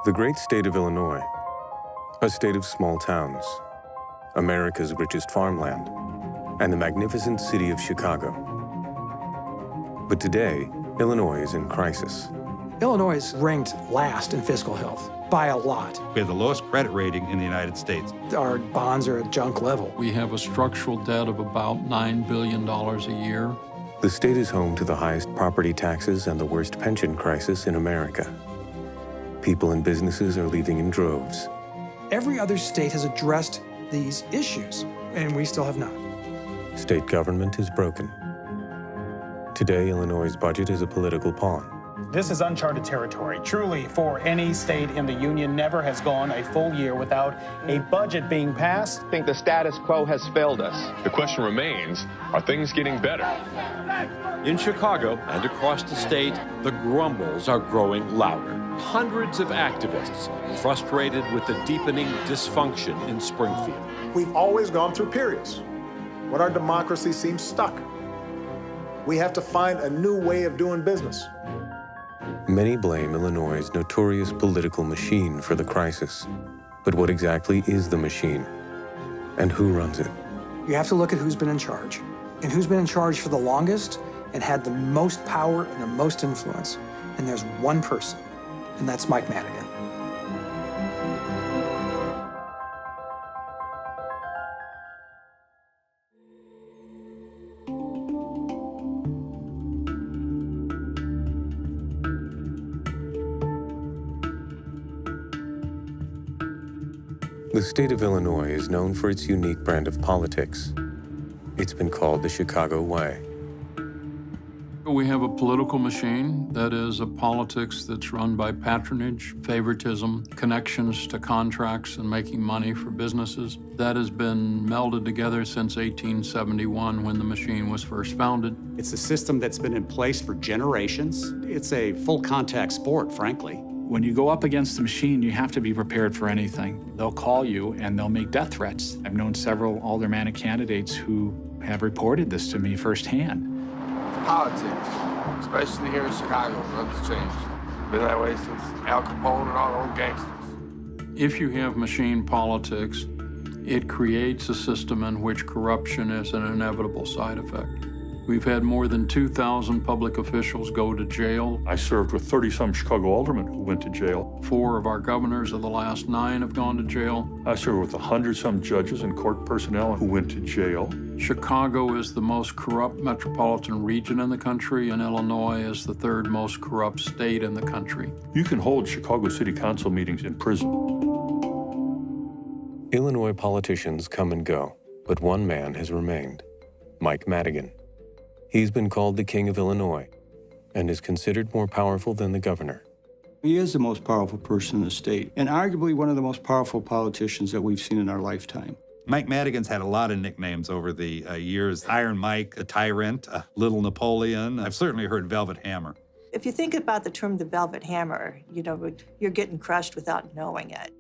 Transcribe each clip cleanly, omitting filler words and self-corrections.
The great state of Illinois, a state of small towns, America's richest farmland, and the magnificent city of Chicago. But today, Illinois is in crisis. Illinois is ranked last in fiscal health by a lot. We have the lowest credit rating in the United States. Our bonds are at junk level. We have a structural debt of about $9 billion a year. The state is home to the highest property taxes and the worst pension crisis in America. People and businesses are leaving in droves. Every other state has addressed these issues, and we still have not. State government is broken. Today, Illinois' budget is a political pawn. This is uncharted territory. Truly, for any state in the union, never has gone a full year without a budget being passed. I think the status quo has failed us. The question remains, are things getting better? In Chicago and across the state, the grumbles are growing louder. Hundreds of activists frustrated with the deepening dysfunction in Springfield. We've always gone through periods when our democracy seems stuck. We have to find a new way of doing business. Many blame Illinois' notorious political machine for the crisis. But what exactly is the machine? And who runs it? You have to look at who's been in charge, and who's been in charge for the longest and had the most power and the most influence. And there's one person, and that's Mike Madigan. The state of Illinois is known for its unique brand of politics. It's been called the Chicago way. We have a political machine that is a politics that's run by patronage, favoritism, connections to contracts and making money for businesses. That has been melded together since 1871 when the machine was first founded. It's a system that's been in place for generations. It's a full contact sport, frankly. When you go up against the machine, you have to be prepared for anything. They'll call you and they'll make death threats. I've known several aldermanic candidates who have reported this to me firsthand. Politics, especially here in Chicago, nothing's changed. Been that way since Al Capone and all those gangsters. If you have machine politics, it creates a system in which corruption is an inevitable side effect. We've had more than 2,000 public officials go to jail. I served with 30-some Chicago aldermen who went to jail. 4 of our governors of the last 9 have gone to jail. I served with 100-some judges and court personnel who went to jail. Chicago is the most corrupt metropolitan region in the country, and Illinois is the 3rd most corrupt state in the country. You can hold Chicago City Council meetings in prison. Illinois politicians come and go, but one man has remained, Mike Madigan. He's been called the King of Illinois and is considered more powerful than the governor. He is the most powerful person in the state, and arguably one of the most powerful politicians that we've seen in our lifetime. Mike Madigan's had a lot of nicknames over the years. Iron Mike, the Tyrant, Little Napoleon. I've certainly heard Velvet Hammer. If you think about the term the Velvet Hammer, you know, you're getting crushed without knowing it.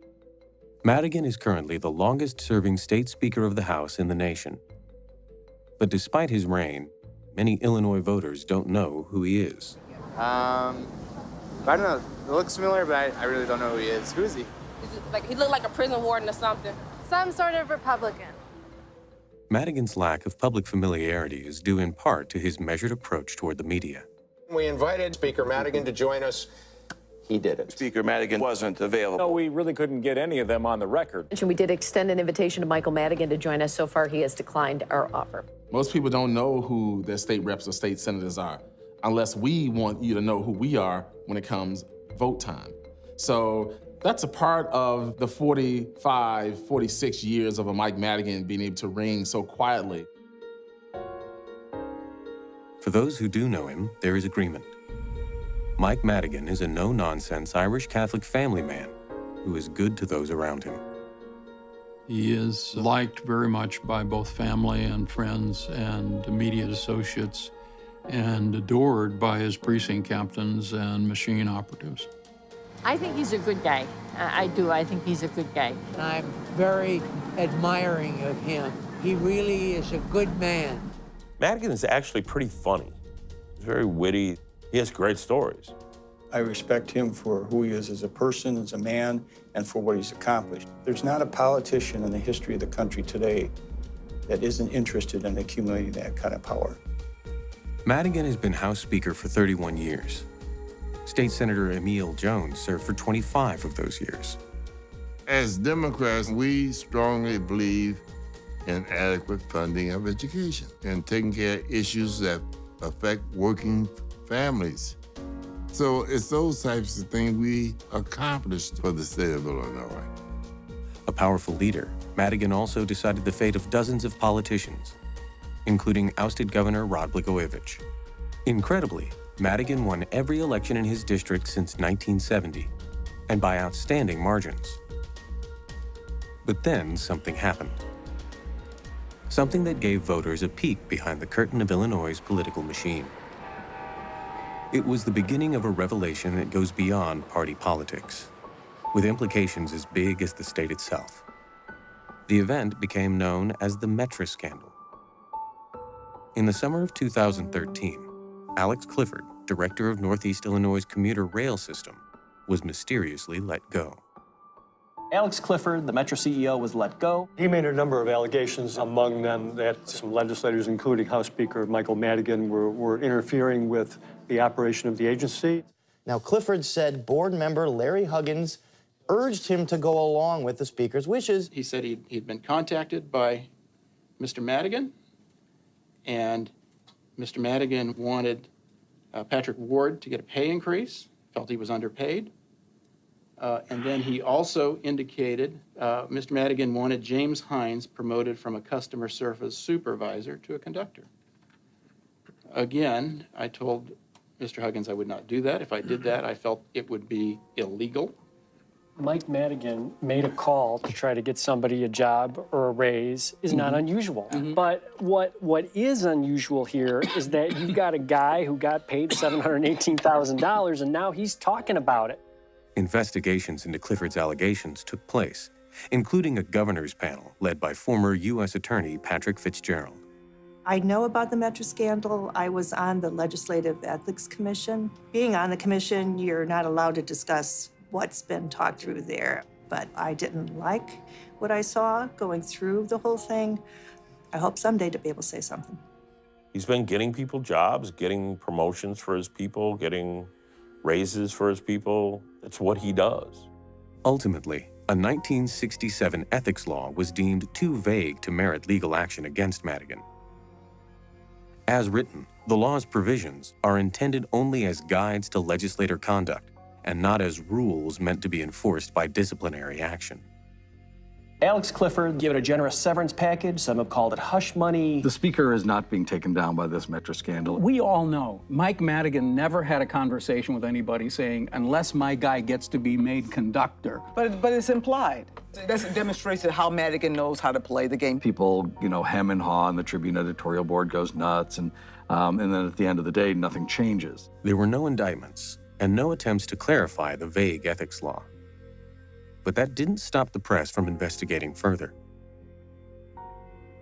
Madigan is currently the longest-serving state Speaker of the House in the nation. But despite his reign, many Illinois voters don't know who he is. I don't know. It looks familiar, but I really don't know who he is. Who is he? Like, he looked like a prison warden or something. Some sort of Republican. Madigan's lack of public familiarity is due in part to his measured approach toward the media. We invited Speaker Madigan to join us. He didn't. Speaker Madigan wasn't available. No, we really couldn't get any of them on the record. We did extend an invitation to Michael Madigan to join us. So far, he has declined our offer. Most people don't know who their state reps or state senators are unless we want you to know who we are when it comes vote time. So that's a part of the 45, 46 years of a Mike Madigan being able to reign so quietly. For those who do know him, there is agreement. Mike Madigan is a no-nonsense Irish Catholic family man who is good to those around him. He is liked very much by both family and friends and immediate associates, and adored by his precinct captains and machine operatives. I think he's a good guy. I do. I think he's a good guy. I'm very admiring of him. He really is a good man. Madigan is actually pretty funny. He's very witty. He has great stories. I respect him for who he is as a person, as a man, and for what he's accomplished. There's not a politician in the history of the country today that isn't interested in accumulating that kind of power. Madigan has been House Speaker for 31 years. State Senator Emil Jones served for 25 of those years. As Democrats, we strongly believe in adequate funding of education and taking care of issues that affect working families. So it's those types of things we accomplished for the state of Illinois. A powerful leader, Madigan also decided the fate of dozens of politicians, including ousted Governor Rod Blagojevich. Incredibly, Madigan won every election in his district since 1970, and by outstanding margins. But then something happened. Something that gave voters a peek behind the curtain of Illinois' political machine. It was the beginning of a revelation that goes beyond party politics, with implications as big as the state itself. The event became known as the Metra scandal. In the summer of 2013, Alex Clifford, director of Northeast Illinois' commuter rail system, was mysteriously let go. Alex Clifford, the Metra CEO, was let go. He made a number of allegations, among them that some legislators, including House Speaker Michael Madigan, were interfering with the operation of the agency. Now, Clifford said board member Larry Huggins urged him to go along with the Speaker's wishes. He said he'd been contacted by Mr. Madigan, and Mr. Madigan wanted Patrick Ward to get a pay increase, felt he was underpaid. And then he also indicated Mr. Madigan wanted James Hines promoted from a customer service supervisor to a conductor. Again, I told Mr. Huggins I would not do that. If I did that, I felt it would be illegal. Mike Madigan made a call to try to get somebody a job or a raise is not unusual. But what is unusual here is that you got a guy who got paid $718,000 and now he's talking about it. Investigations into Clifford's allegations took place, including a governor's panel led by former U.S. Attorney Patrick Fitzgerald. I know about the Metra scandal. I was on the Legislative Ethics Commission. Being on the commission, you're not allowed to discuss what's been talked through there. But I didn't like what I saw going through the whole thing. I hope someday to be able to say something. He's been getting people jobs, getting promotions for his people, getting raises for his people. It's what he does. Ultimately, a 1967 ethics law was deemed too vague to merit legal action against Madigan. As written, the law's provisions are intended only as guides to legislator conduct and not as rules meant to be enforced by disciplinary action. Alex Clifford gave it a generous severance package. Some have called it hush money. The Speaker is not being taken down by this Metra scandal. We all know Mike Madigan never had a conversation with anybody saying, unless my guy gets to be made conductor. But it's implied. That demonstrates how Madigan knows how to play the game. People, hem and haw, and the Tribune editorial board goes nuts, and then at the end of the day, nothing changes. There were no indictments and no attempts to clarify the vague ethics law. But that didn't stop the press from investigating further.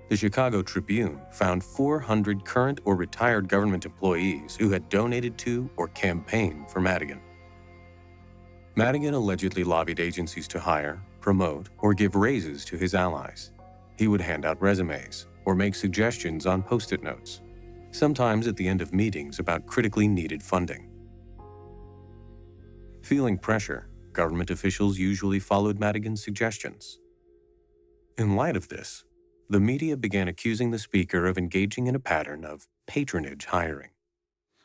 The Chicago Tribune found 400 current or retired government employees who had donated to or campaigned for Madigan. Madigan allegedly lobbied agencies to hire, promote, or give raises to his allies. He would hand out resumes or make suggestions on Post-it notes, sometimes at the end of meetings about critically needed funding. Feeling pressure, government officials usually followed Madigan's suggestions. In light of this, the media began accusing the Speaker of engaging in a pattern of patronage hiring.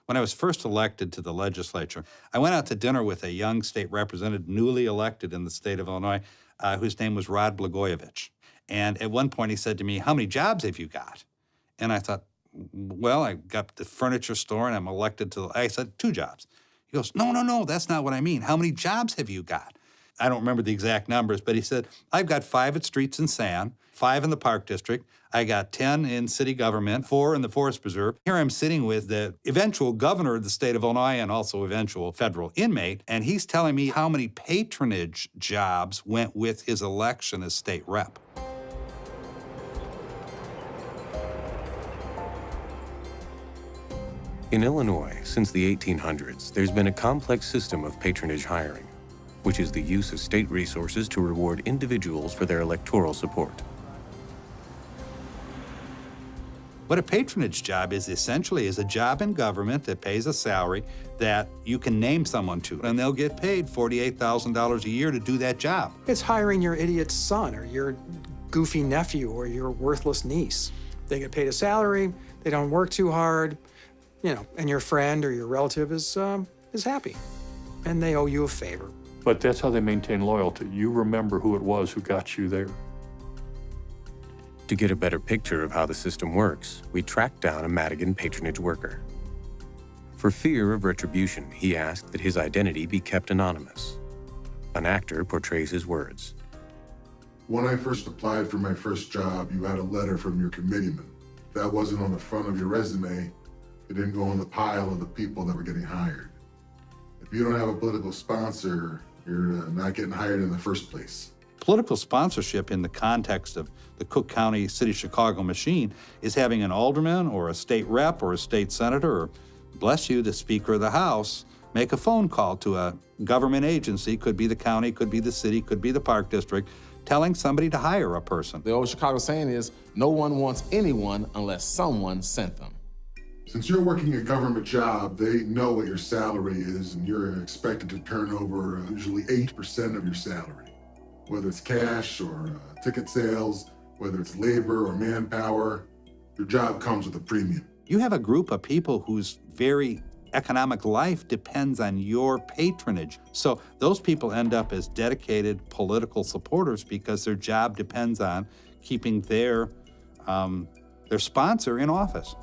When I was first elected to the legislature, I went out to dinner with a young state representative, newly elected in the state of Illinois, whose name was Rod Blagojevich. And at one point he said to me, "How many jobs have you got?" And I thought, well, I got the furniture store and I'm elected to, I said, 2 jobs. He goes, no, that's not what I mean. How many jobs have you got? I don't remember the exact numbers, but he said, I've got 5 at Streets and Sand, 5 in the Park District, I got 10 in city government, 4 in the Forest Preserve. Here I'm sitting with the eventual governor of the state of Illinois and also eventual federal inmate, and he's telling me how many patronage jobs went with his election as state rep. In Illinois, since the 1800s, there's been a complex system of patronage hiring, which is the use of state resources to reward individuals for their electoral support. What a patronage job is essentially is a job in government that pays a salary that you can name someone to, and they'll get paid $48,000 a year to do that job. It's hiring your idiot son or your goofy nephew or your worthless niece. They get paid a salary, they don't work too hard, and your friend or your relative is happy, and they owe you a favor. But that's how they maintain loyalty. You remember who it was who got you there. To get a better picture of how the system works, we tracked down a Madigan patronage worker. For fear of retribution, he asked that his identity be kept anonymous. An actor portrays his words. When I first applied for my first job, you had a letter from your committeeman. If that wasn't on the front of your resume, it didn't go on the pile of the people that were getting hired. If you don't have a political sponsor, you're not getting hired in the first place. Political sponsorship in the context of the Cook County City of Chicago machine is having an alderman or a state rep or a state senator or, bless you, the Speaker of the House, make a phone call to a government agency, could be the county, could be the city, could be the park district, telling somebody to hire a person. The old Chicago saying is, no one wants anyone unless someone sent them. Since you're working a government job, they know what your salary is, and you're expected to turn over usually 8% of your salary. Whether it's cash or ticket sales, whether it's labor or manpower, your job comes with a premium. You have a group of people whose very economic life depends on your patronage. So those people end up as dedicated political supporters because their job depends on keeping their sponsor in office.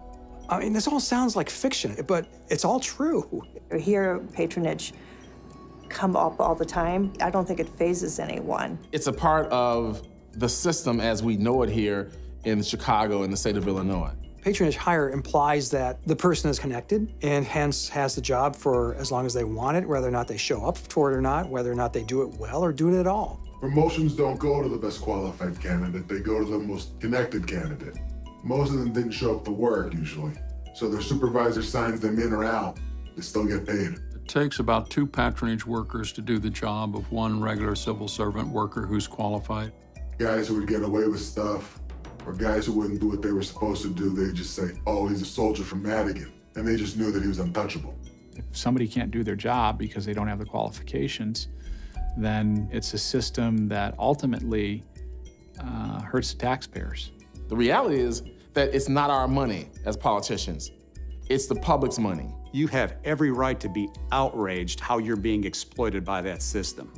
I mean, this all sounds like fiction, but it's all true. I hear patronage come up all the time. I don't think it phases anyone. It's a part of the system as we know it here in Chicago and the state of Illinois. Patronage hire implies that the person is connected and hence has the job for as long as they want it, whether or not they show up for it or not, whether or not they do it well or do it at all. Promotions don't go to the best qualified candidate, they go to the most connected candidate. Most of them didn't show up to work usually, so their supervisor signs them in or out, they still get paid. It takes about 2 patronage workers to do the job of 1 regular civil servant worker who's qualified. Guys who would get away with stuff, or guys who wouldn't do what they were supposed to do, they'd just say, oh, he's a soldier from Madigan, and they just knew that he was untouchable. If somebody can't do their job because they don't have the qualifications, then it's a system that ultimately hurts the taxpayers. The reality is that it's not our money as politicians. It's the public's money. You have every right to be outraged how you're being exploited by that system.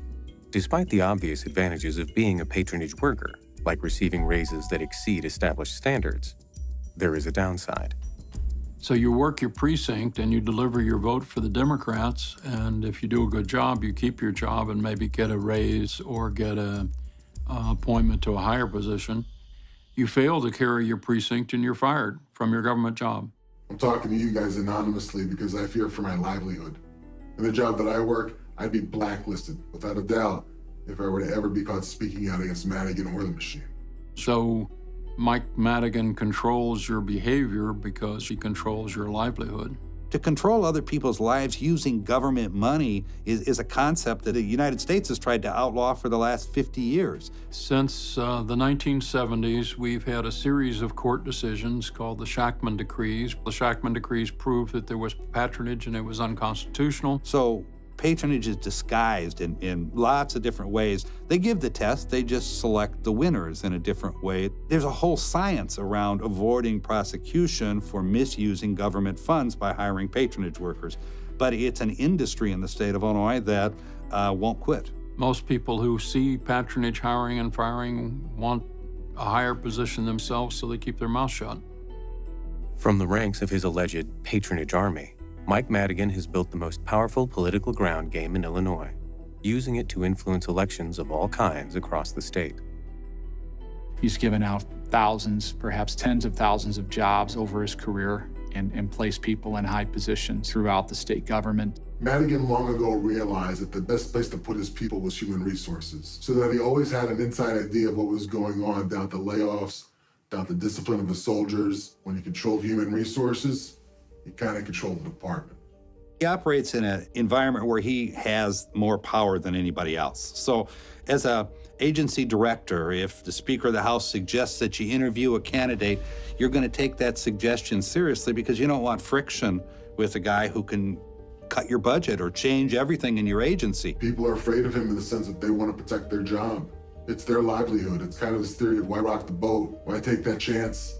Despite the obvious advantages of being a patronage worker, like receiving raises that exceed established standards, there is a downside. So you work your precinct and you deliver your vote for the Democrats, and if you do a good job, you keep your job and maybe get a raise or get an appointment to a higher position. You fail to carry your precinct and you're fired from your government job. I'm talking to you guys anonymously because I fear for my livelihood. In the job that I work, I'd be blacklisted, without a doubt, if I were to ever be caught speaking out against Madigan or the machine. So Mike Madigan controls your behavior because he controls your livelihood. To control other people's lives using government money is a concept that the United States has tried to outlaw for the last 50 years. Since the 1970s, we've had a series of court decisions called the Shachtman Decrees. The Shachtman Decrees proved that there was patronage and it was unconstitutional. So patronage is disguised in lots of different ways. They give the test, they just select the winners in a different way. There's a whole science around avoiding prosecution for misusing government funds by hiring patronage workers. But it's an industry in the state of Illinois that won't quit. Most people who see patronage hiring and firing want a higher position themselves, so they keep their mouth shut. From the ranks of his alleged patronage army, Mike Madigan has built the most powerful political ground game in Illinois, using it to influence elections of all kinds across the state. He's given out thousands, perhaps tens of thousands of jobs over his career and placed people in high positions throughout the state government. Madigan long ago realized that the best place to put his people was human resources, so that he always had an inside idea of what was going on down to layoffs, down to discipline of the soldiers. When he controlled human resources, He kind of controlled the department. He operates in an environment where he has more power than anybody else. So as a agency director, if the Speaker of the House suggests that you interview a candidate, you're going to take that suggestion seriously because you don't want friction with a guy who can cut your budget or change everything in your agency. People are afraid of him in the sense that they want to protect their job. It's their livelihood. It's kind of this theory of why rock the boat? Why take that chance?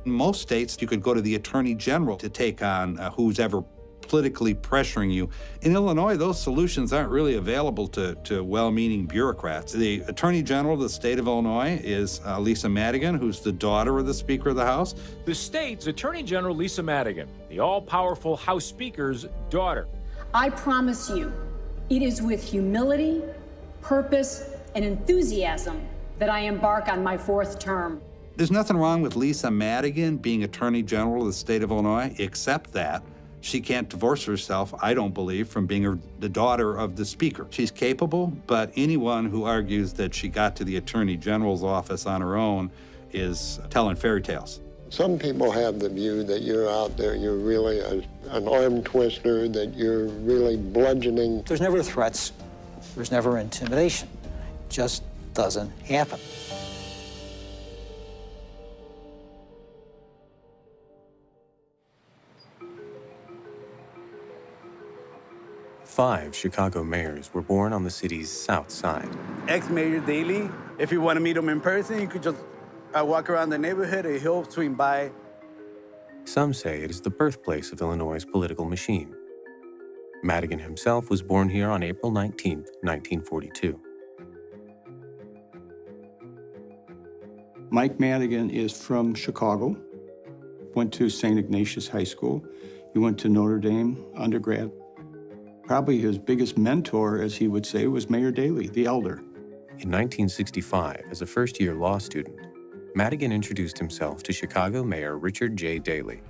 In most states, you could go to the Attorney General to take on who's ever politically pressuring you. In Illinois, those solutions aren't really available to well-meaning bureaucrats. The Attorney General of the state of Illinois is Lisa Madigan, who's the daughter of the Speaker of the House. The state's Attorney General Lisa Madigan, the all-powerful House Speaker's daughter. I promise you, it is with humility, purpose, and enthusiasm that I embark on my 4th term. There's nothing wrong with Lisa Madigan being Attorney General of the state of Illinois, except that she can't divorce herself, I don't believe, from being the daughter of the Speaker. She's capable, but anyone who argues that she got to the Attorney General's office on her own is telling fairy tales. Some people have the view that you're out there, you're really an arm twister, that you're really bludgeoning. There's never threats, there's never intimidation. It just doesn't happen. Five Chicago mayors were born on the city's south side. Ex-Mayor Daley, if you want to meet him in person, you could just walk around the neighborhood and he'll swing by. Some say it is the birthplace of Illinois' political machine. Madigan himself was born here on April 19, 1942. Mike Madigan is from Chicago, went to St. Ignatius High School. He went to Notre Dame undergrad. Probably his biggest mentor, as he would say, was Mayor Daley, the elder. In 1965, as a first-year law student, Madigan introduced himself to Chicago Mayor Richard J. Daley.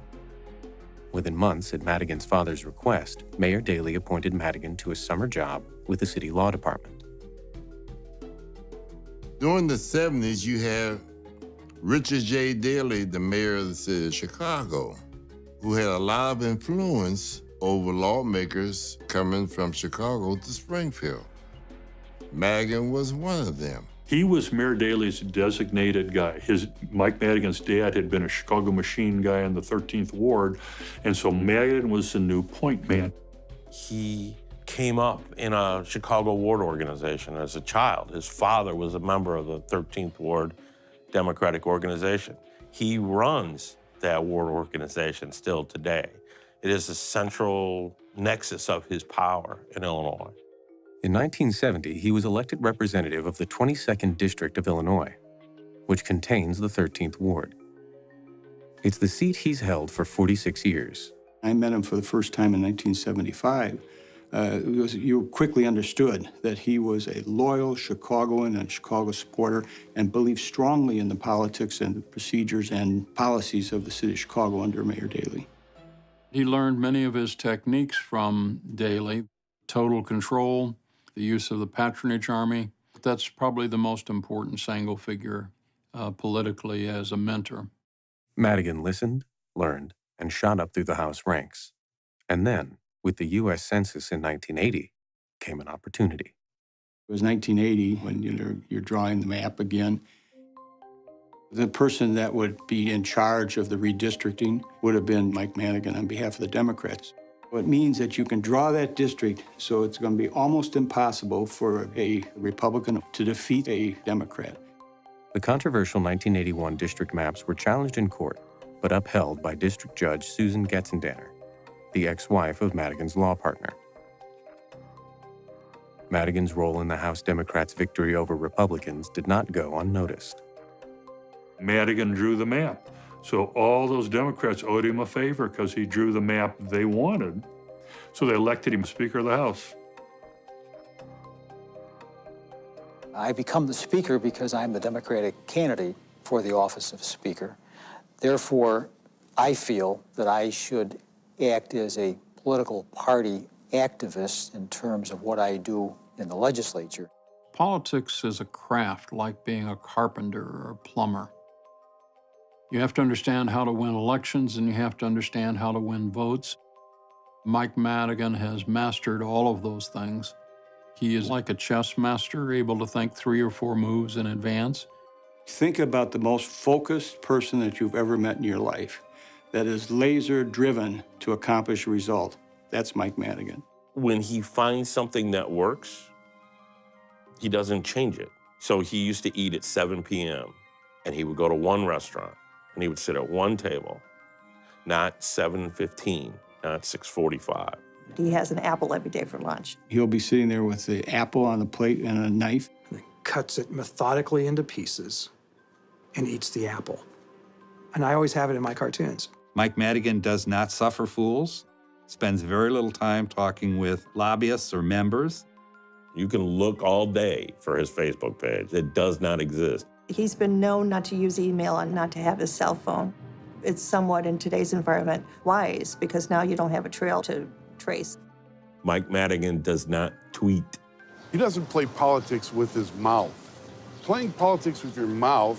Within months, at Madigan's father's request, Mayor Daley appointed Madigan to a summer job with the city law department. During the 70s, you had Richard J. Daley, the mayor of the city of Chicago, who had a lot of influence over lawmakers coming from Chicago to Springfield. Madigan was one of them. He was Mayor Daley's designated guy. Mike Madigan's dad had been a Chicago machine guy in the 13th Ward, and so Madigan was the new point man. He came up in a Chicago ward organization as a child. His father was a member of the 13th Ward Democratic organization. He runs that ward organization still today. It is the central nexus of his power in Illinois. In 1970, he was elected representative of the 22nd District of Illinois, which contains the 13th Ward. It's the seat he's held for 46 years. I met him for the first time in 1975. You quickly understood that he was a loyal Chicagoan and Chicago supporter and believed strongly in the politics and the procedures and policies of the city of Chicago under Mayor Daley. He learned many of his techniques from Daley: total control, the use of the patronage army. That's probably the most important single figure politically as a mentor. Madigan listened, learned, and shot up through the House ranks. And then, with the U.S. Census in 1980, came an opportunity. It was 1980 when you're drawing the map again. The person that would be in charge of the redistricting would have been Mike Madigan on behalf of the Democrats. It means that you can draw that district, so it's going to be almost impossible for a Republican to defeat a Democrat. The controversial 1981 district maps were challenged in court, but upheld by District Judge Susan Getzendanner, the ex-wife of Madigan's law partner. Madigan's role in the House Democrats' victory over Republicans did not go unnoticed. Madigan drew the map. So all those Democrats owed him a favor because he drew the map they wanted. So they elected him Speaker of the House. I become the Speaker because I'm the Democratic candidate for the office of Speaker. Therefore, I feel that I should act as a political party activist in terms of what I do in the legislature. Politics is a craft like being a carpenter or a plumber. You have to understand how to win elections, and you have to understand how to win votes. Mike Madigan has mastered all of those things. He is like a chess master, able to think 3 or 4 moves in advance. Think about the most focused person that you've ever met in your life that is laser-driven to accomplish a result. That's Mike Madigan. When he finds something that works, he doesn't change it. So he used to eat at 7 p.m., and he would go to one restaurant, and he would sit at one table, not 7:15, not 6:45. He has an apple every day for lunch. He'll be sitting there with the apple on the plate and a knife. Cuts it methodically into pieces and eats the apple. And I always have it in my cartoons. Mike Madigan does not suffer fools, spends very little time talking with lobbyists or members. You can look all day for his Facebook page. It does not exist. He's been known not to use email and not to have his cell phone. It's somewhat, in today's environment, wise, because now you don't have a trail to trace. Mike Madigan does not tweet. He doesn't play politics with his mouth. Playing politics with your mouth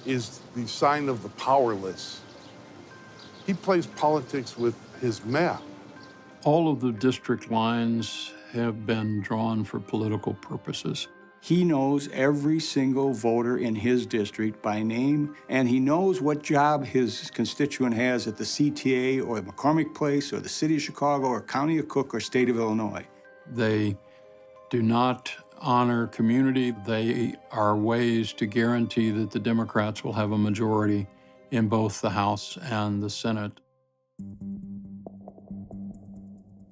is the sign of the powerless. He plays politics with his map. All of the district lines have been drawn for political purposes. He knows every single voter in his district by name, and he knows what job his constituent has at the CTA or McCormick Place or the City of Chicago or County of Cook or State of Illinois. They do not honor community. They are ways to guarantee that the Democrats will have a majority in both the House and the Senate.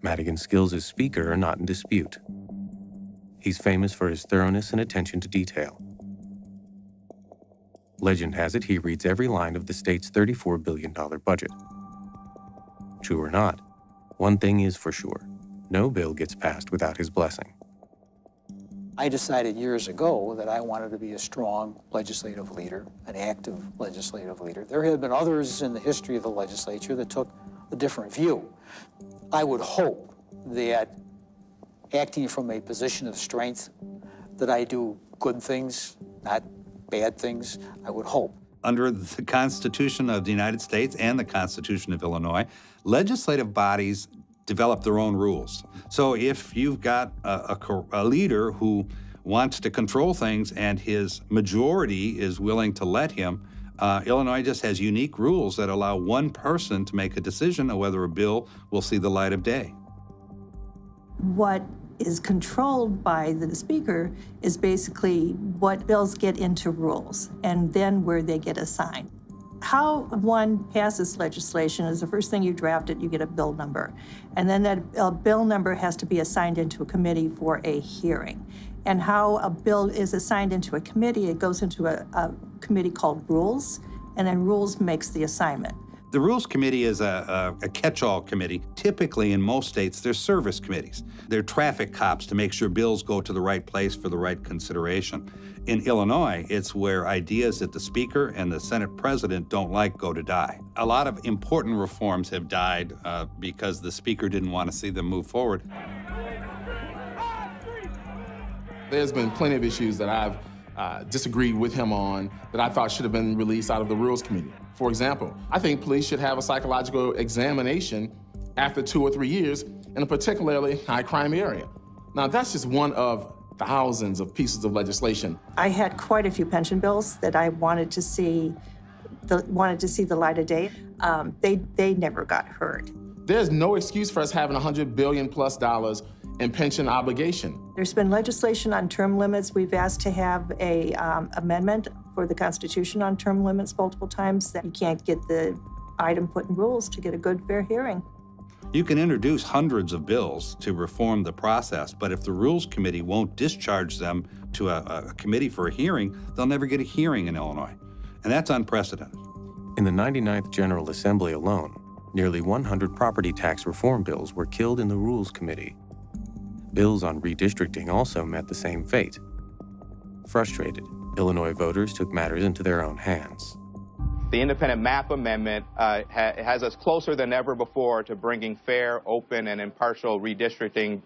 Madigan's skills as Speaker are not in dispute. He's famous for his thoroughness and attention to detail. Legend has it he reads every line of the state's $34 billion budget. True or not, one thing is for sure: no bill gets passed without his blessing. I decided years ago that I wanted to be a strong legislative leader, an active legislative leader. There have been others in the history of the legislature that took a different view. I would hope that acting from a position of strength, that I do good things, not bad things, I would hope. Under the Constitution of the United States and the Constitution of Illinois, legislative bodies develop their own rules. So if you've got a leader who wants to control things and his majority is willing to let him, Illinois just has unique rules that allow one person to make a decision on whether a bill will see the light of day. What is controlled by the Speaker is basically what bills get into rules and then where they get assigned. How one passes legislation is the first thing you draft it, you get a bill number. And then that bill number has to be assigned into a committee for a hearing. And how a bill is assigned into a committee, it goes into a committee called Rules, and then Rules makes the assignment. The Rules Committee is a catch-all committee. Typically, in most states, they're service committees. They're traffic cops to make sure bills go to the right place for the right consideration. In Illinois, it's where ideas that the Speaker and the Senate President don't like go to die. A lot of important reforms have died because the Speaker didn't want to see them move forward. There's been plenty of issues that I've disagreed with him on that I thought should have been released out of the Rules Committee. For example, I think police should have a psychological examination after 2 or 3 years in a particularly high crime area. Now, that's just one of thousands of pieces of legislation. I had quite a few pension bills that I wanted to see the light of day. They never got heard. There's no excuse for us having $100 billion+ in pension obligation. There's been legislation on term limits. We've asked to have a amendment for the Constitution on term limits multiple times, that you can't get the item put in rules to get a good, fair hearing. You can introduce hundreds of bills to reform the process, but if the Rules Committee won't discharge them to a committee for a hearing, they'll never get a hearing in Illinois. And that's unprecedented. In the 99th General Assembly alone, nearly 100 property tax reform bills were killed in the Rules Committee. Bills on redistricting also met the same fate. Frustrated, Illinois voters took matters into their own hands. The independent map amendment has us closer than ever before to bringing fair, open, and impartial redistricting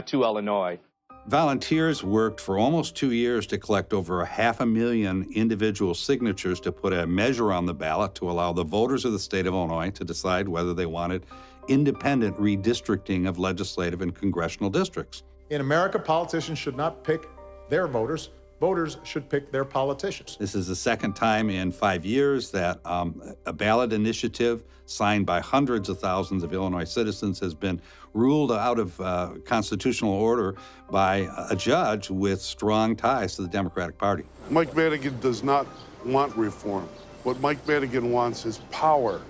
to Illinois. Volunteers worked for almost 2 years to collect over 500,000 individual signatures to put a measure on the ballot to allow the voters of the state of Illinois to decide whether they wanted independent redistricting of legislative and congressional districts. In America, politicians should not pick their voters. Voters should pick their politicians. This is the second time in 5 years that a ballot initiative signed by hundreds of thousands of Illinois citizens has been ruled out of constitutional order by a judge with strong ties to the Democratic Party. Mike Madigan does not want reform. What Mike Madigan wants is power.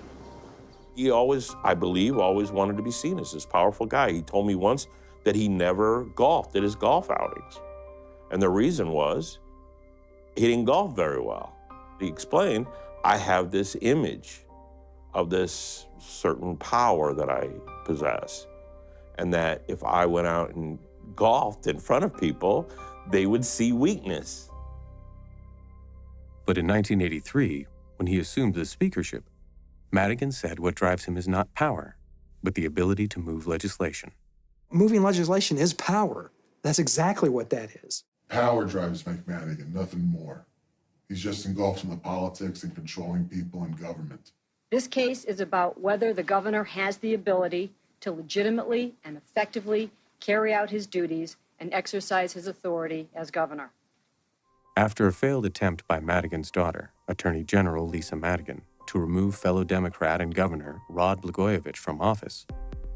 He always, I believe, always wanted to be seen as this powerful guy. He told me once that he never golfed at his golf outings. And the reason was he didn't golf very well. He explained, I have this image of this certain power that I possess, and that if I went out and golfed in front of people, they would see weakness. But in 1983, when he assumed the speakership, Madigan said what drives him is not power, but the ability to move legislation. Moving legislation is power. That's exactly what that is. Power drives Mike Madigan, nothing more. He's just engulfed in the politics and controlling people and government. This case is about whether the governor has the ability to legitimately and effectively carry out his duties and exercise his authority as governor. After a failed attempt by Madigan's daughter, Attorney General Lisa Madigan, to remove fellow Democrat and Governor Rod Blagojevich from office,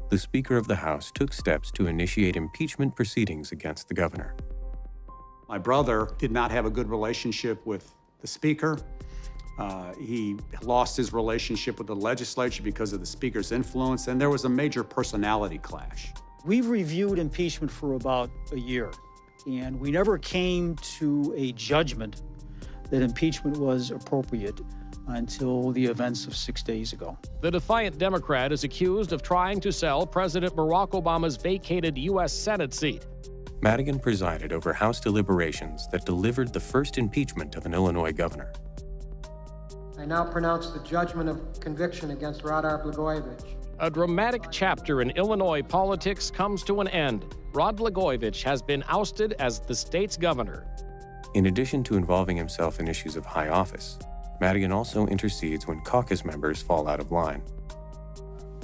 the Speaker of the House took steps to initiate impeachment proceedings against the governor. My brother did not have a good relationship with the Speaker. He lost his relationship with the legislature because of the Speaker's influence, and there was a major personality clash. We've reviewed impeachment for about a year, and we never came to a judgment that impeachment was appropriate until the events of 6 days ago. The defiant Democrat is accused of trying to sell President Barack Obama's vacated U.S. Senate seat. Madigan presided over House deliberations that delivered the first impeachment of an Illinois governor. I now pronounce the judgment of conviction against Rod R. Blagojevich. A dramatic chapter in Illinois politics comes to an end. Rod Blagojevich has been ousted as the state's governor. In addition to involving himself in issues of high office, Madigan also intercedes when caucus members fall out of line.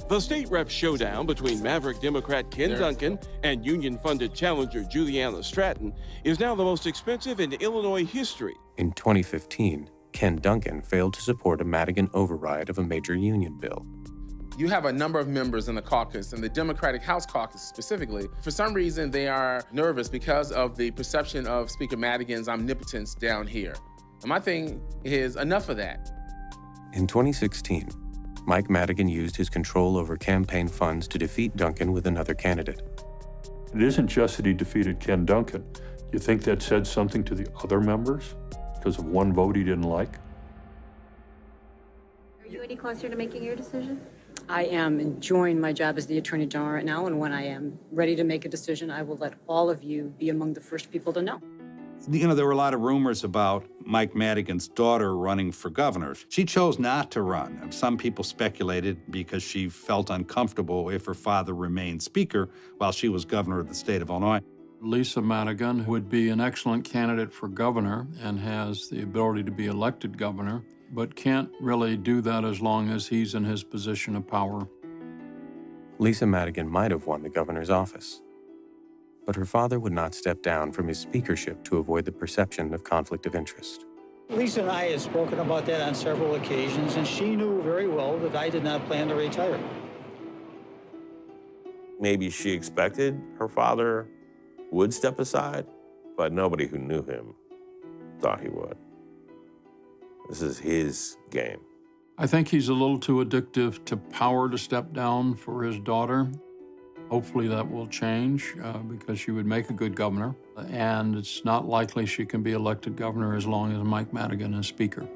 The state rep showdown between maverick Democrat Ken Duncan and union-funded challenger Juliana Stratton is now the most expensive in Illinois history. In 2015, Ken Duncan failed to support a Madigan override of a major union bill. You have a number of members in the caucus, and the Democratic House caucus specifically. For some reason, they are nervous because of the perception of Speaker Madigan's omnipotence down here. And my thing is, enough of that. In 2016, Mike Madigan used his control over campaign funds to defeat Duncan with another candidate. It isn't just that he defeated Ken Duncan. You think that said something to the other members because of one vote he didn't like? Are you any closer to making your decision? I am enjoying my job as the Attorney General right now, and when I am ready to make a decision, I will let all of you be among the first people to know. You know, there were a lot of rumors about Mike Madigan's daughter running for governor. She chose not to run. Some people speculated because she felt uncomfortable if her father remained speaker while she was governor of the state of Illinois. Lisa Madigan would be an excellent candidate for governor and has the ability to be elected governor, but can't really do that as long as he's in his position of power. Lisa Madigan might have won the governor's office, but her father would not step down from his speakership to avoid the perception of conflict of interest. Lisa and I had spoken about that on several occasions, and she knew very well that I did not plan to retire. Maybe she expected her father would step aside, but nobody who knew him thought he would. This is his game. I think he's a little too addictive to power to step down for his daughter. Hopefully that will change because she would make a good governor, and it's not likely she can be elected governor as long as Mike Madigan is speaker.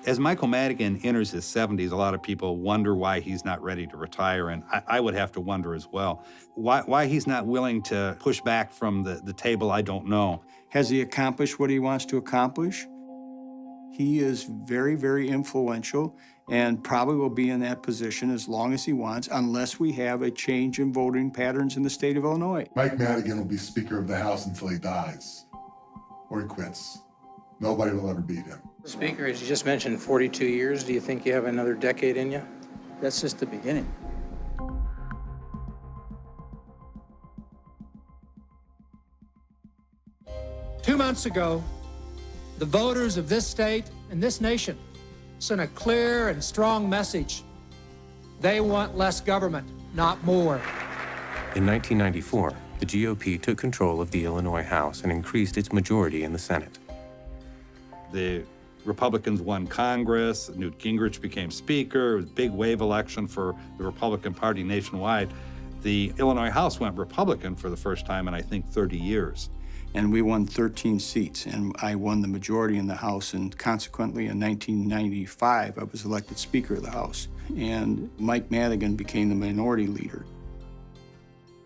As Michael Madigan enters his 70s, a lot of people wonder why he's not ready to retire, and I would have to wonder as well. Why he's not willing to push back from the table, I don't know. Has he accomplished what he wants to accomplish? He is very, very influential and probably will be in that position as long as he wants, unless we have a change in voting patterns in the state of Illinois. Mike Madigan will be Speaker of the House until he dies, or he quits. Nobody will ever beat him. Speaker, as you just mentioned, 42 years. Do you think you have another decade in you? That's just the beginning. Two months ago, the voters of this state and this nation sent a clear and strong message. They want less government, not more. In 1994, the GOP took control of the Illinois House and increased its majority in the Senate. The Republicans won Congress, Newt Gingrich became Speaker, it was a big wave election for the Republican Party nationwide. The Illinois House went Republican for the first time in, I think, 30 years. And we won 13 seats, and I won the majority in the House, and consequently in 1995, I was elected Speaker of the House, and Mike Madigan became the minority leader.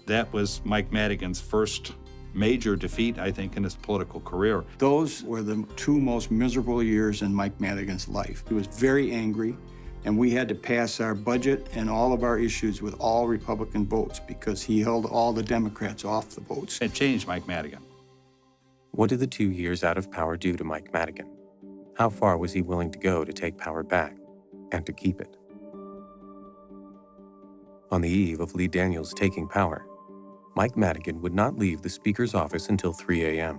That was Mike Madigan's first major defeat, I think, in his political career. Those were the two most miserable years in Mike Madigan's life. He was very angry, and we had to pass our budget and all of our issues with all Republican votes because he held all the Democrats off the votes. It changed Mike Madigan. What did the 2 years out of power do to Mike Madigan? How far was he willing to go to take power back and to keep it? On the eve of Lee Daniels taking power, Mike Madigan would not leave the Speaker's office until 3 a.m.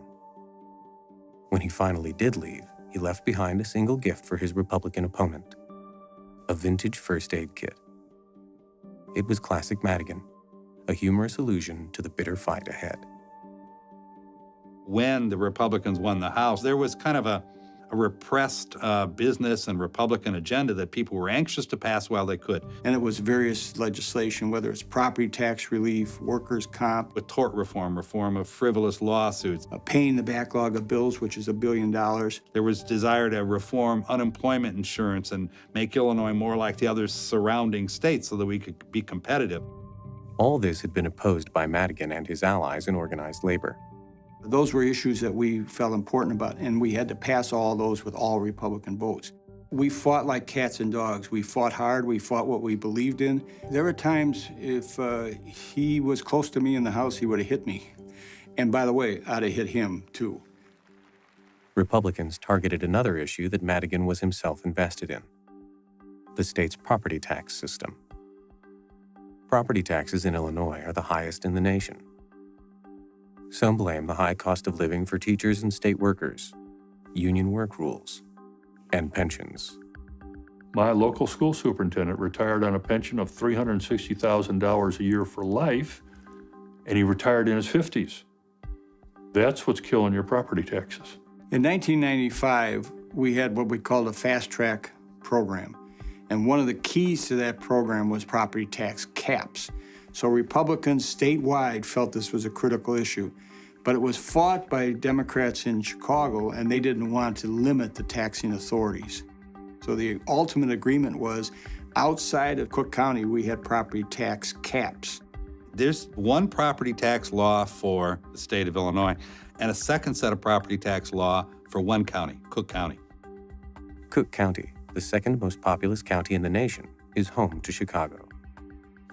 When he finally did leave, he left behind a single gift for his Republican opponent, a vintage first aid kit. It was classic Madigan, a humorous allusion to the bitter fight ahead. When the Republicans won the House, there was kind of a repressed business and Republican agenda that people were anxious to pass while they could. And it was various legislation, whether it's property tax relief, workers' comp, with tort reform, reform of frivolous lawsuits, paying the backlog of bills, which is $1 billion. There was desire to reform unemployment insurance and make Illinois more like the other surrounding states so that we could be competitive. All this had been opposed by Madigan and his allies in organized labor. Those were issues that we felt important about, and we had to pass all those with all Republican votes. We fought like cats and dogs. We fought hard. We fought what we believed in. There were times if he was close to me in the House, he would have hit me. And by the way, I'd have hit him, too. Republicans targeted another issue that Madigan was himself invested in: the state's property tax system. Property taxes in Illinois are the highest in the nation. Some blame the high cost of living for teachers and state workers, union work rules, and pensions. My local school superintendent retired on a pension of $360,000 a year for life, and he retired in his 50s. That's what's killing your property taxes. In 1995, we had what we called a fast track program. And one of the keys to that program was property tax caps. So Republicans statewide felt this was a critical issue. But it was fought by Democrats in Chicago, and they didn't want to limit the taxing authorities. So the ultimate agreement was, outside of Cook County, we had property tax caps. There's one property tax law for the state of Illinois and a second set of property tax law for one county, Cook County. Cook County, the second most populous county in the nation, is home to Chicago.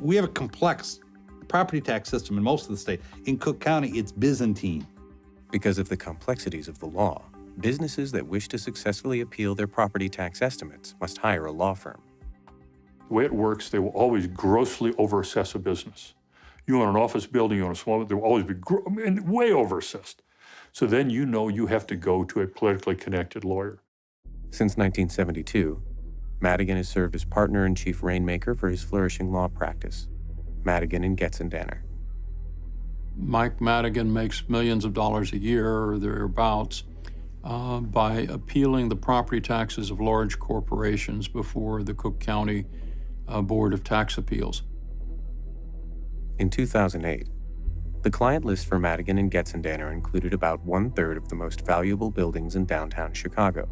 We have a complex property tax system in most of the state. In Cook County, it's Byzantine. Because of the complexities of the law, businesses that wish to successfully appeal their property tax estimates must hire a law firm. The way it works, they will always grossly overassess a business. You own an office building, you own a small, they will always be way overassessed. So then you know you have to go to a politically connected lawyer. Since 1972, Madigan has served as partner and chief rainmaker for his flourishing law practice, Madigan and Getzendanner. Mike Madigan makes millions of dollars a year or thereabouts by appealing the property taxes of large corporations before the Cook County Board of Tax Appeals. In 2008, the client list for Madigan and Getzendanner included about 1/3 of the most valuable buildings in downtown Chicago,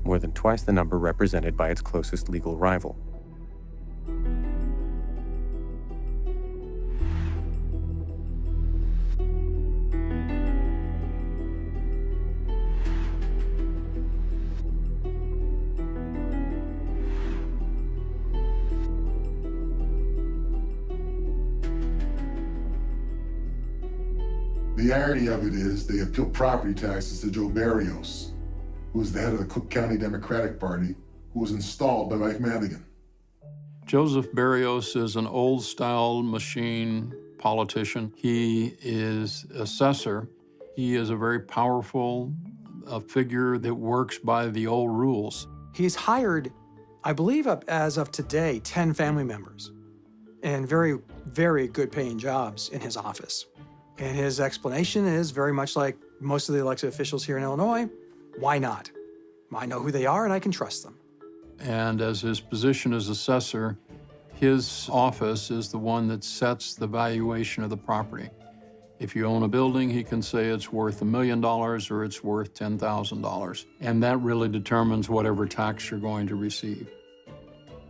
more than twice the number represented by its closest legal rival. The irony of it is they appeal property taxes to Joe Barrios, who was the head of the Cook County Democratic Party, who was installed by Mike Madigan. Joseph Barrios is an old-style machine politician. He is assessor. He is a very powerful figure that works by the old rules. He's hired, I believe as of today, 10 family members and very, very good paying jobs in his office. And his explanation is very much like most of the elected officials here in Illinois, why not? I know who they are and I can trust them. And as his position as assessor, his office is the one that sets the valuation of the property. If you own a building, he can say it's worth $1 million or it's worth $10,000. And that really determines whatever tax you're going to receive.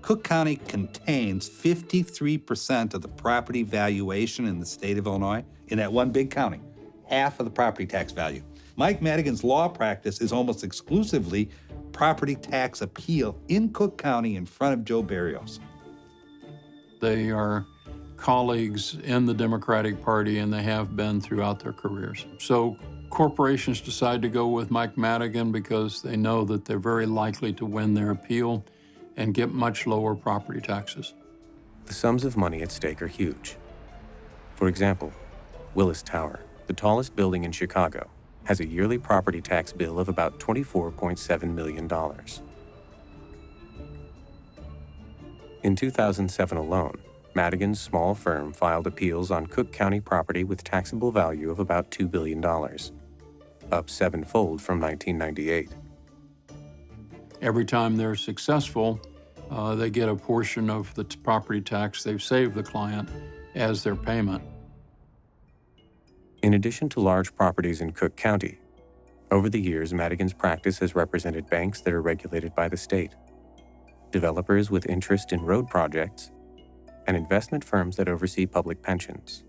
Cook County contains 53% of the property valuation in the state of Illinois, in that one big county, half of the property tax value. Mike Madigan's law practice is almost exclusively property tax appeal in Cook County in front of Joe Barrios. They are colleagues in the Democratic Party, and they have been throughout their careers. So corporations decide to go with Mike Madigan because they know that they're very likely to win their appeal and get much lower property taxes. The sums of money at stake are huge. For example, Willis Tower, the tallest building in Chicago, has a yearly property tax bill of about $24.7 million. In 2007 alone, Madigan's small firm filed appeals on Cook County property with taxable value of about $2 billion, up sevenfold from 1998. Every time they're successful, they get a portion of the property tax they've saved the client as their payment. In addition to large properties in Cook County, over the years, Madigan's practice has represented banks that are regulated by the state, developers with interest in road projects, and investment firms that oversee public pensions.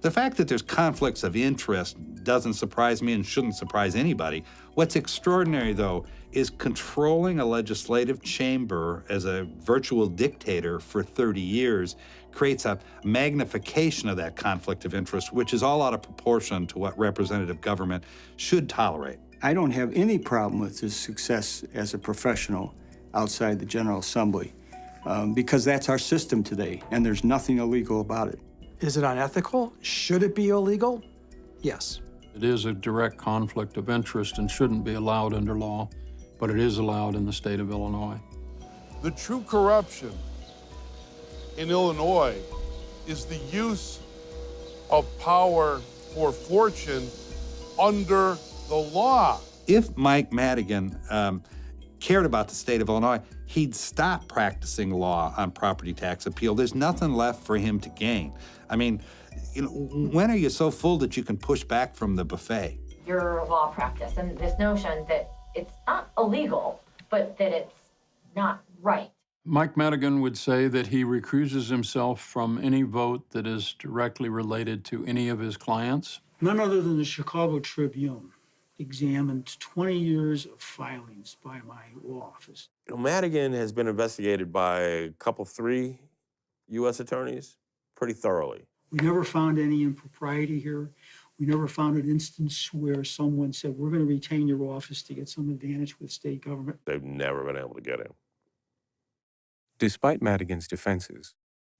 The fact that there's conflicts of interest doesn't surprise me and shouldn't surprise anybody. What's extraordinary, though, is controlling a legislative chamber as a virtual dictator for 30 years creates a magnification of that conflict of interest, which is all out of proportion to what representative government should tolerate. I don't have any problem with his success as a professional outside the General Assembly because that's our system today, and there's nothing illegal about it. Is it unethical? Should it be illegal? Yes. It is a direct conflict of interest and shouldn't be allowed under law, but it is allowed in the state of Illinois. The true corruption in Illinois is the use of power for fortune under the law. If Mike Madigan cared about the state of Illinois, he'd stop practicing law on property tax appeal. There's nothing left for him to gain. I mean, when are you so full that you can push back from the buffet? Your law practice and this notion that it's not illegal, but that it's not right. Mike Madigan would say that he recuses himself from any vote that is directly related to any of his clients. None other than the Chicago Tribune examined 20 years of filings by my law office. Madigan has been investigated by a couple, 3 U.S. attorneys pretty thoroughly. We never found any impropriety here. We never found an instance where someone said, we're going to retain your office to get some advantage with state government. They've never been able to get him. Despite Madigan's defenses,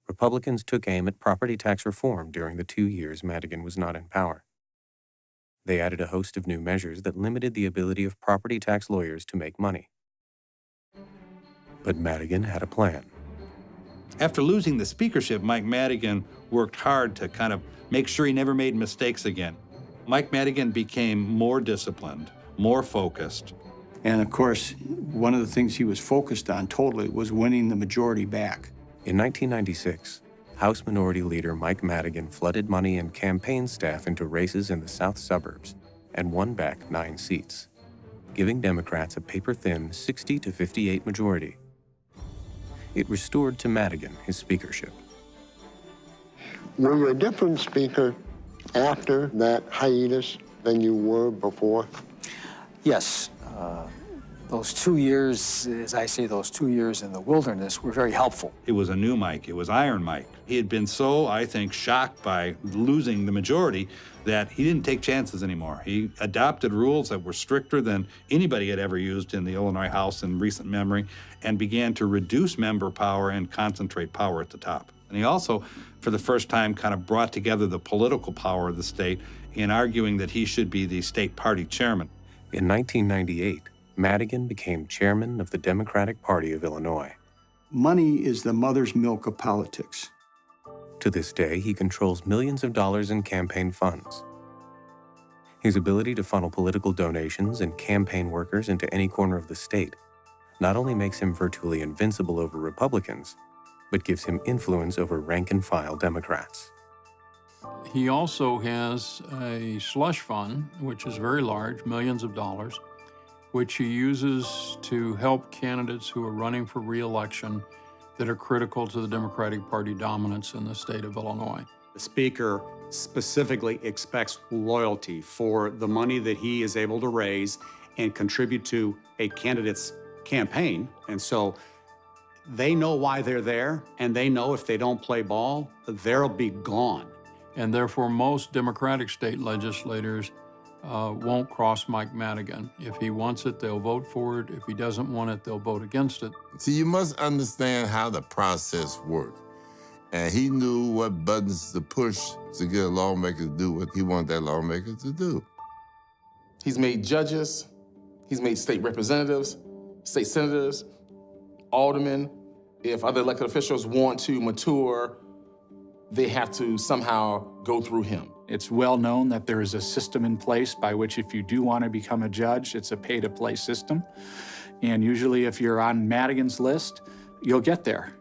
Republicans took aim at property tax reform during the 2 years Madigan was not in power. They added a host of new measures that limited the ability of property tax lawyers to make money. But Madigan had a plan. After losing the speakership, Mike Madigan worked hard to kind of make sure he never made mistakes again. Mike Madigan became more disciplined, more focused. And of course, one of the things he was focused on totally was winning the majority back. In 1996, House Minority Leader Mike Madigan flooded money and campaign staff into races in the South suburbs and won back 9 seats, giving Democrats a paper-thin 60 to 58 majority. It restored to Madigan his speakership. Were you a different speaker after that hiatus than you were before? Yes. Those 2 years, as I say, those 2 years in the wilderness were very helpful. It was a new Mike. It was Iron Mike. He had been so, I think, shocked by losing the majority that he didn't take chances anymore. He adopted rules that were stricter than anybody had ever used in the Illinois House in recent memory and began to reduce member power and concentrate power at the top. And he also, for the first time, kind of brought together the political power of the state in arguing that he should be the state party chairman. In 1998, Madigan became chairman of the Democratic Party of Illinois. Money is the mother's milk of politics. To this day, he controls millions of dollars in campaign funds. His ability to funnel political donations and campaign workers into any corner of the state not only makes him virtually invincible over Republicans, but gives him influence over rank-and-file Democrats. He also has a slush fund, which is very large, millions of dollars, which he uses to help candidates who are running for re-election that are critical to the Democratic Party dominance in the state of Illinois. The Speaker specifically expects loyalty for the money that he is able to raise and contribute to a candidate's campaign. And so they know why they're there, and they know if they don't play ball, they'll be gone. And therefore, most Democratic state legislators won't cross Mike Madigan. If he wants it, they'll vote for it. If he doesn't want it, they'll vote against it. See, you must understand how the process works. And he knew what buttons to push to get a lawmaker to do what he wanted that lawmaker to do. He's made judges, he's made state representatives, state senators, aldermen. If other elected officials want to mature, they have to somehow go through him. It's well known that there is a system in place by which if you do want to become a judge, it's a pay-to-play system. And usually if you're on Madigan's list, you'll get there.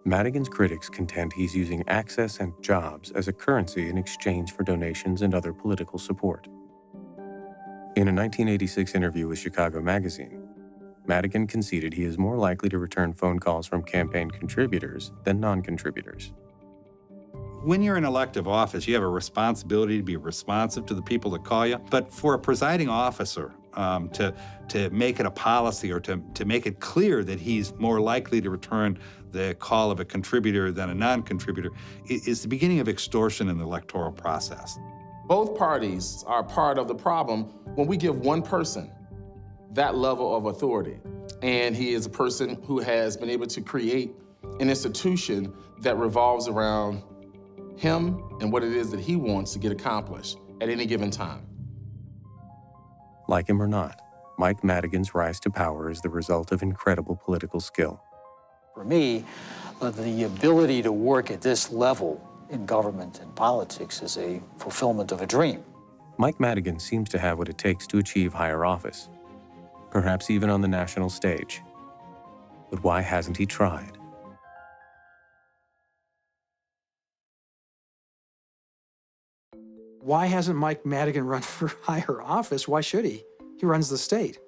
Madigan's critics contend he's using access and jobs as a currency in exchange for donations and other political support. In a 1986 interview with Chicago Magazine, Madigan conceded he is more likely to return phone calls from campaign contributors than non-contributors. When you're in elective office, you have a responsibility to be responsive to the people that call you. But for a presiding officer to make it a policy or to make it clear that he's more likely to return the call of a contributor than a non-contributor is the beginning of extortion in the electoral process. Both parties are part of the problem when we give one person that level of authority. And he is a person who has been able to create an institution that revolves around him and what it is that he wants to get accomplished at any given time. Like him or not, Mike Madigan's rise to power is the result of incredible political skill. For me, the ability to work at this level in government and politics is a fulfillment of a dream. Mike Madigan seems to have what it takes to achieve higher office, perhaps even on the national stage. But why hasn't he tried? Why hasn't Mike Madigan run for higher office? Why should he? He runs the state.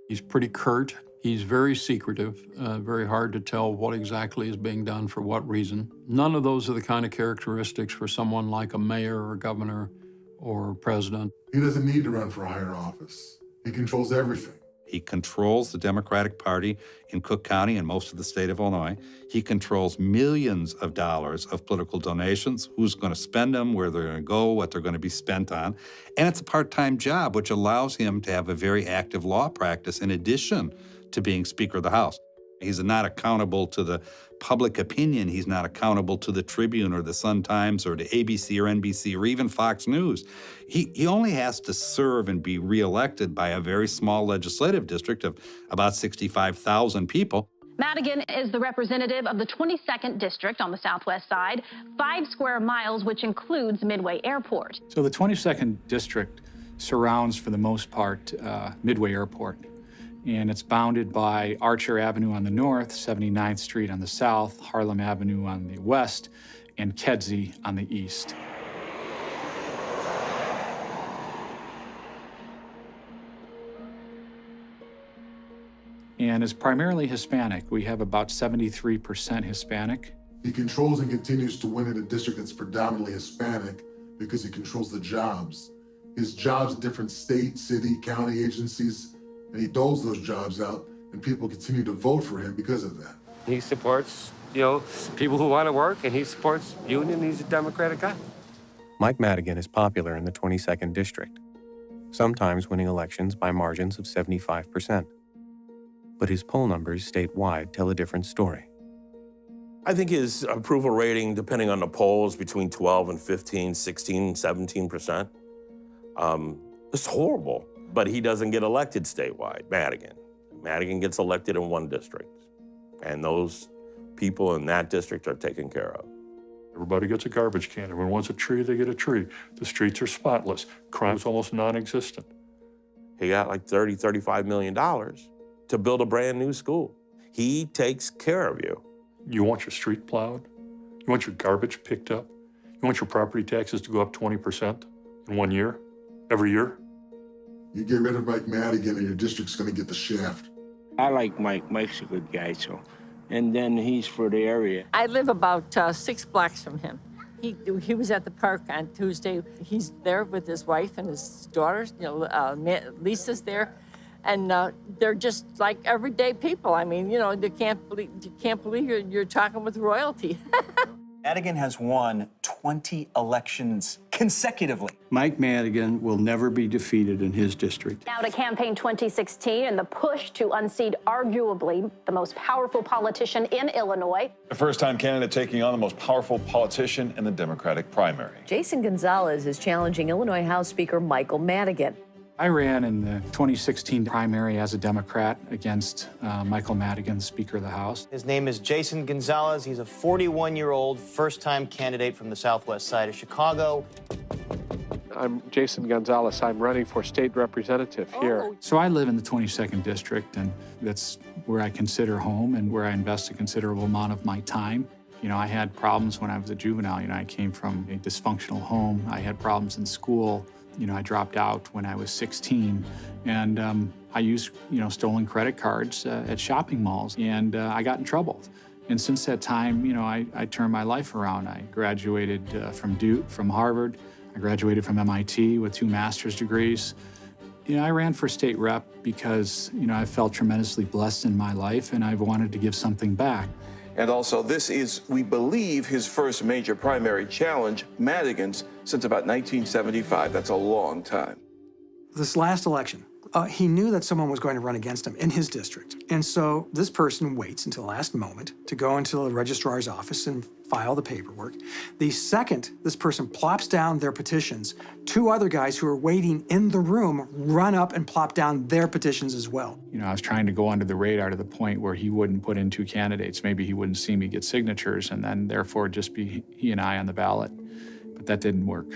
He's pretty curt. He's very secretive, very hard to tell what exactly is being done for what reason. None of those are the kind of characteristics for someone like a mayor or governor or president. He doesn't need to run for higher office. He controls everything. He controls the Democratic Party in Cook County and most of the state of Illinois. He controls millions of dollars of political donations, who's going to spend them, where they're going to go, what they're going to be spent on. And it's a part-time job, which allows him to have a very active law practice in addition to being Speaker of the House. He's not accountable to the public opinion. He's not accountable to the Tribune or the Sun-Times or to ABC or NBC or even Fox News. He only has to serve and be reelected by a very small legislative district of about 65,000 people. Madigan is the representative of the 22nd District on the southwest side, 5 square miles, which includes Midway Airport. So the 22nd District surrounds, for the most part, Midway Airport. And it's bounded by Archer Avenue on the north, 79th Street on the south, Harlem Avenue on the west, and Kedzie on the east. And is primarily Hispanic. We have about 73% Hispanic. He controls and continues to win in a district that's predominantly Hispanic because he controls the jobs. His jobs in different state, city, county agencies And he doles those jobs out, and people continue to vote for him because of that. He supports, people who want to work, and he supports union. He's a Democratic guy. Mike Madigan is popular in the 22nd District, sometimes winning elections by margins of 75%. But his poll numbers statewide tell a different story. I think his approval rating, depending on the polls, between 12 and 15, 16, 17%. It's horrible, but he doesn't get elected statewide, Madigan. Madigan gets elected in one district, and those people in that district are taken care of. Everybody gets a garbage can. Everyone wants a tree, they get a tree. The streets are spotless. Crime's almost non-existent. He got like $30, $35 million to build a brand new school. He takes care of you. You want your street plowed? You want your garbage picked up? You want your property taxes to go up 20% in 1 year, every year? You get rid of Mike Madigan and your district's gonna get the shaft. I like Mike. Mike's a good guy, so. And then he's for the area. I live about 6 blocks from him. He was at the park on Tuesday. He's there with his wife and his daughters. Lisa's there. And they're just like everyday people. I mean, you can't believe you're talking with royalty. Madigan has won 20 elections consecutively. Mike Madigan will never be defeated in his district. Now to campaign 2016 and the push to unseat arguably the most powerful politician in Illinois. A first-time candidate taking on the most powerful politician in the Democratic primary. Jason Gonzalez is challenging Illinois House Speaker Michael Madigan. I ran in the 2016 primary as a Democrat against Michael Madigan, Speaker of the House. His name is Jason Gonzalez. He's a 41-year-old first-time candidate from the southwest side of Chicago. I'm Jason Gonzalez. I'm running for state representative here. So I live in the 22nd District, and that's where I consider home and where I invest a considerable amount of my time. I had problems when I was a juvenile. I came from a dysfunctional home. I had problems in school. I dropped out when I was 16, and I used, stolen credit cards at shopping malls, and I got in trouble. And since that time, I turned my life around. I graduated from Harvard. I graduated from MIT with 2 master's degrees. I ran for state rep because, I felt tremendously blessed in my life, and I've wanted to give something back. And also, this is, we believe, his first major primary challenge, Madigan's, since about 1975. That's a long time. This last election, he knew that someone was going to run against him in his district. And so this person waits until the last moment to go into the registrar's office and file the paperwork. The second this person plops down their petitions, 2 other guys who are waiting in the room run up and plop down their petitions as well. I was trying to go under the radar to the point where he wouldn't put in 2 candidates. Maybe he wouldn't see me get signatures, and then therefore just be he and I on the ballot. But that didn't work.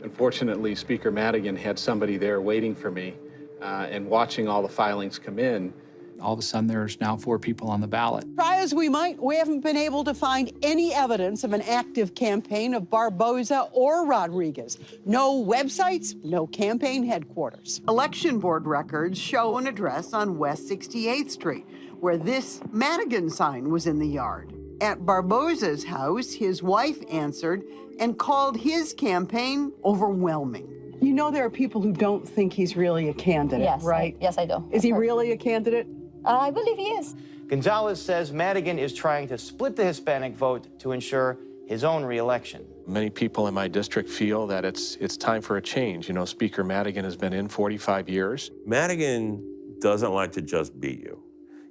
Unfortunately, Speaker Madigan had somebody there waiting for me and watching all the filings come in. All of a sudden, there's now 4 people on the ballot. Try as we might, we haven't been able to find any evidence of an active campaign of Barboza or Rodriguez. No websites, no campaign headquarters. Election board records show an address on West 68th Street, where this Madigan sign was in the yard. At Barboza's house, his wife answered and called his campaign overwhelming. You know there are people who don't think he's really a candidate, Yes, right? yes, I do. Is he really a candidate? I believe he is. Gonzalez says Madigan is trying to split the Hispanic vote to ensure his own reelection. Many people in my district feel that it's time for a change. Speaker Madigan has been in 45 years. Madigan doesn't like to just beat you.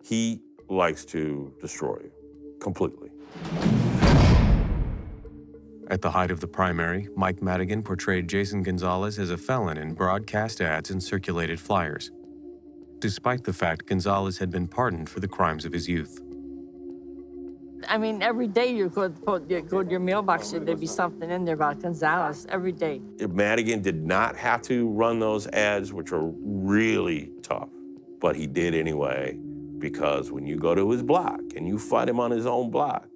He likes to destroy you completely. At the height of the primary, Mike Madigan portrayed Jason Gonzalez as a felon in broadcast ads and circulated flyers, despite the fact Gonzalez had been pardoned for the crimes of his youth. I mean, every day you go to your mailbox, there'd be something in there about Gonzalez, every day. Madigan did not have to run those ads, which are really tough, but he did anyway, because when you go to his block and you fight him on his own block,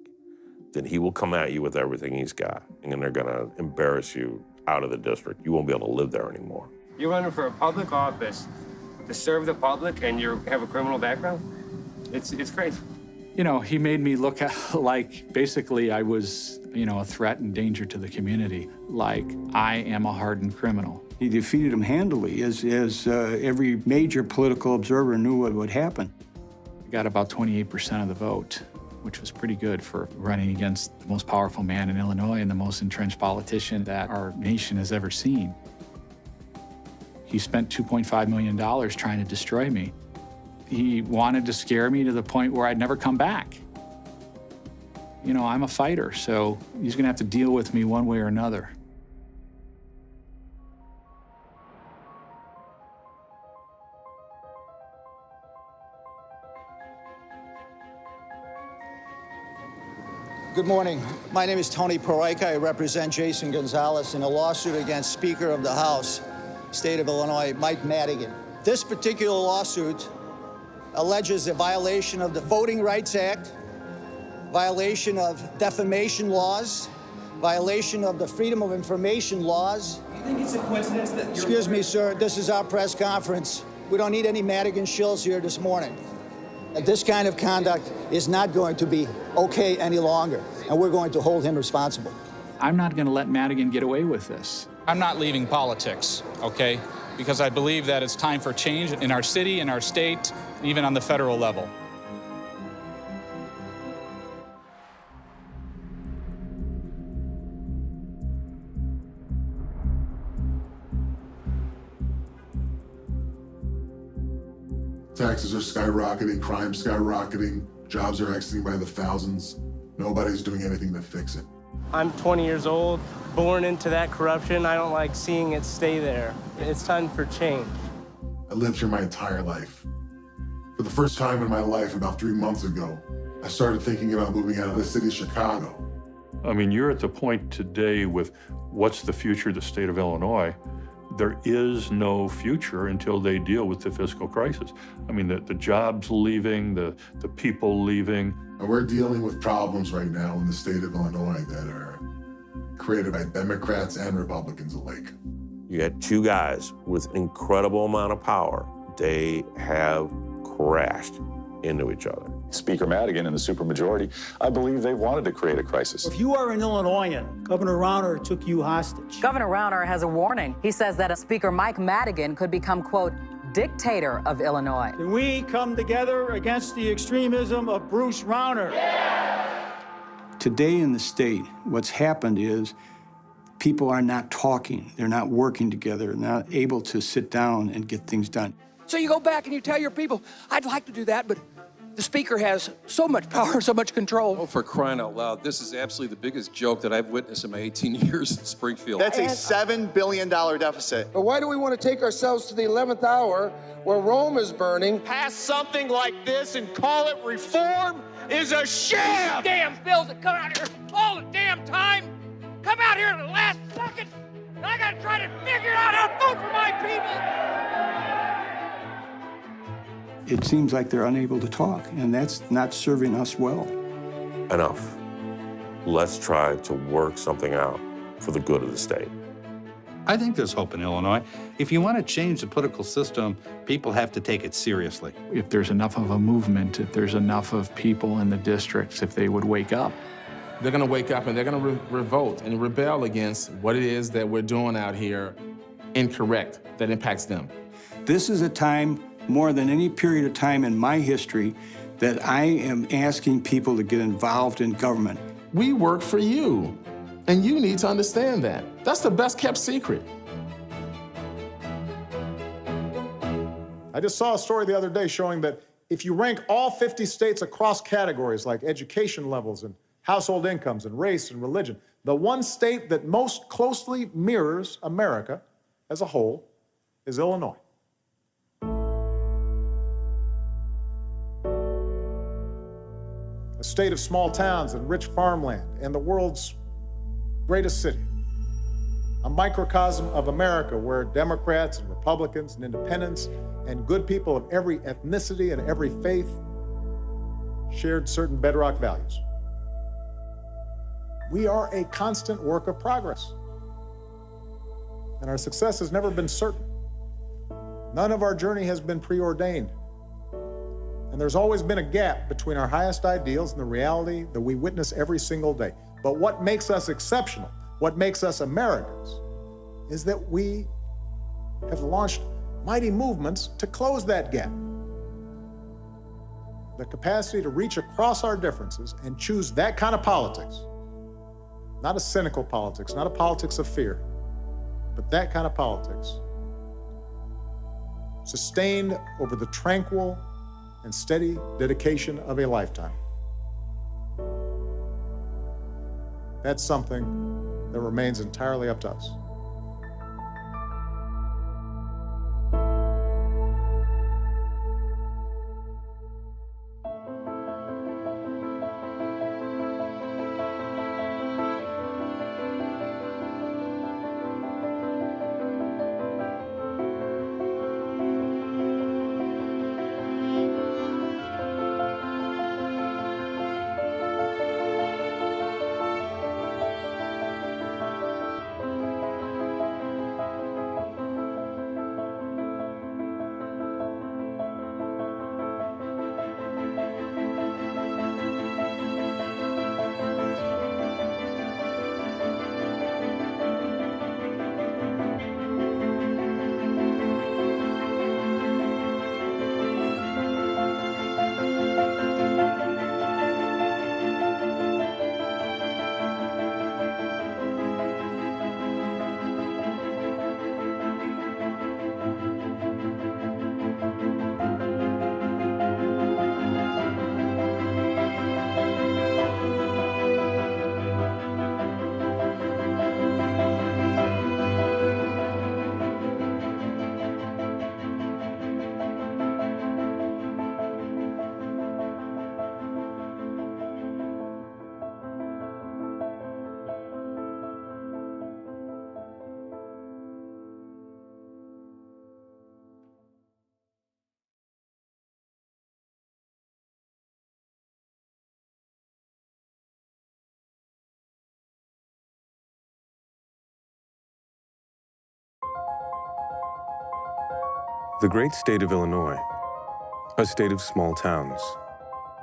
then he will come at you with everything he's got, and they're gonna embarrass you out of the district. You won't be able to live there anymore. You're running for a public office to serve the public, and you have a criminal background? It's crazy. He made me look like basically I was, a threat and danger to the community, like I am a hardened criminal. He defeated him handily, as every major political observer knew what would happen. He got about 28% of the vote, which was pretty good for running against the most powerful man in Illinois and the most entrenched politician that our nation has ever seen. He spent $2.5 million trying to destroy me. He wanted to scare me to the point where I'd never come back. You know, I'm a fighter, so he's gonna have to deal with me one way or another. Good morning. My name is Tony Paroika. I represent Jason Gonzalez in a lawsuit against Speaker of the House, State of Illinois, Mike Madigan. This particular lawsuit alleges a violation of the Voting Rights Act, violation of defamation laws, violation of the Freedom of Information laws. Do you think it's a coincidence that you're... Excuse me, sir. This is our press conference. We don't need any Madigan shills here this morning. This kind of conduct is not going to be okay any longer, and we're going to hold him responsible. I'm not going to let Madigan get away with this. I'm not leaving politics, okay? Because I believe that it's time for change in our city, in our state, even on the federal level. Taxes are skyrocketing, crime's skyrocketing, jobs are exiting by the thousands. Nobody's doing anything to fix it. I'm 20 years old, born into that corruption. I don't like seeing it stay there. It's time for change. I lived here my entire life. For the first time in my life, about 3 months ago, I started thinking about moving out of the city of Chicago. I mean, you're at the point today with what's the future of the state of Illinois. There is no future until they deal with the fiscal crisis. I mean, the jobs leaving, the people leaving. And we're dealing with problems right now in the state of Illinois that are created by Democrats and Republicans alike. You got two guys with incredible amount of power. They have crashed into each other. Speaker Madigan and the supermajority, I believe they wanted to create a crisis. If you are an Illinoisan, Governor Rauner took you hostage. Governor Rauner has a warning. He says that Speaker Mike Madigan could become, quote, dictator of Illinois. Can we come together against the extremism of Bruce Rauner? Yeah! Today in the state, what's happened is people are not talking. They're not working together. They're not able to sit down and get things done. So you go back and you tell your people, I'd like to do that, but the speaker has so much power, so much control. Oh, for crying out loud, this is absolutely the biggest joke that I've witnessed in my 18 years in Springfield. That's a $7 billion deficit. But why do we want to take ourselves to the 11th hour where Rome is burning? Pass something like this and call it reform is a sham! Damn bills that come out here all the damn time, come out here in the last second, and I gotta try to figure out how to vote for my people! It seems like they're unable to talk, and that's not serving us well. Enough. Let's try to work something out for the good of the state. I think there's hope in Illinois. If you want to change the political system, people have to take it seriously. If there's enough of a movement, if there's enough of people in the districts, if they would wake up. They're going to wake up and they're going to revolt and rebel against what it is that we're doing out here incorrect, that impacts them. This is a time, more than any period of time in my history, that I am asking people to get involved in government. We work for you, and you need to understand that. That's the best kept secret. I just saw a story the other day showing that if you rank all 50 states across categories like education levels and household incomes and race and religion, the one state that most closely mirrors America as a whole is Illinois. A state of small towns and rich farmland and the world's greatest city. A microcosm of America where Democrats and Republicans and independents and good people of every ethnicity and every faith shared certain bedrock values. We are a constant work of progress. And our success has never been certain. None of our journey has been preordained. And there's always been a gap between our highest ideals and the reality that we witness every single day. But what makes us exceptional, what makes us Americans, is that we have launched mighty movements to close that gap. The capacity to reach across our differences and choose that kind of politics, not a cynical politics, not a politics of fear, but that kind of politics, sustained over the tranquil and steady dedication of a lifetime. That's something that remains entirely up to us. The great state of Illinois, a state of small towns,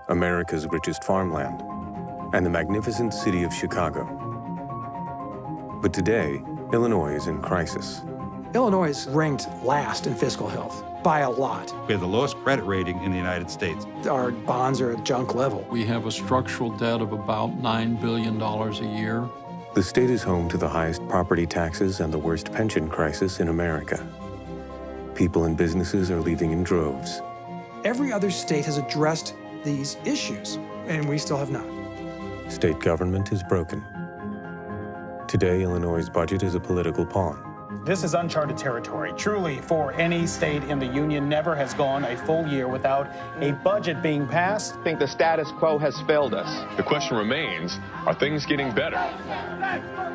America's richest farmland, and the magnificent city of Chicago. But today, Illinois is in crisis. Illinois is ranked last in fiscal health by a lot. We have the lowest credit rating in the United States. Our bonds are at junk level. We have a structural debt of about $9 billion a year. The state is home to the highest property taxes and the worst pension crisis in America. People and businesses are leaving in droves. Every other state has addressed these issues, and we still have not. State government is broken. Today, Illinois' budget is a political pawn. This is uncharted territory. Truly, for any state in the union, never has gone a full year without a budget being passed. I think the status quo has failed us. The question remains, are things getting better?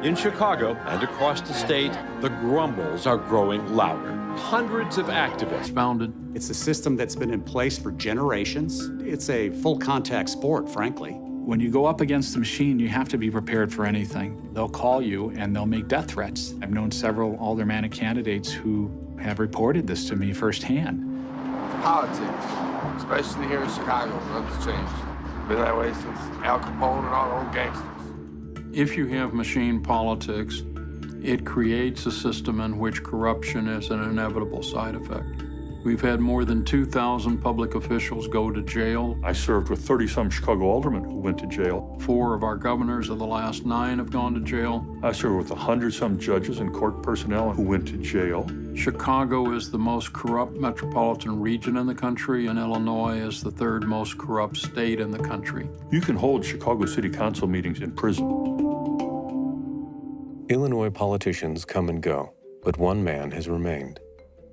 In Chicago and across the state, the grumbles are growing louder. Hundreds of activists founded. It's a system that's been in place for generations. It's a full contact sport, frankly. When you go up against the machine, you have to be prepared for anything. They'll call you and they'll make death threats. I've known several aldermanic candidates who have reported this to me firsthand. Politics, especially here in Chicago, nothing's changed. Been that way since Al Capone and all those gangsters. If you have machine politics, it creates a system in which corruption is an inevitable side effect. We've had more than 2,000 public officials go to jail. I served with 30-some Chicago aldermen who went to jail. 4 of our governors of the last 9 have gone to jail. I served with 100-some judges and court personnel who went to jail. Chicago is the most corrupt metropolitan region in the country, and Illinois is the 3rd most corrupt state in the country. You can hold Chicago City Council meetings in prison. Illinois politicians come and go, but one man has remained,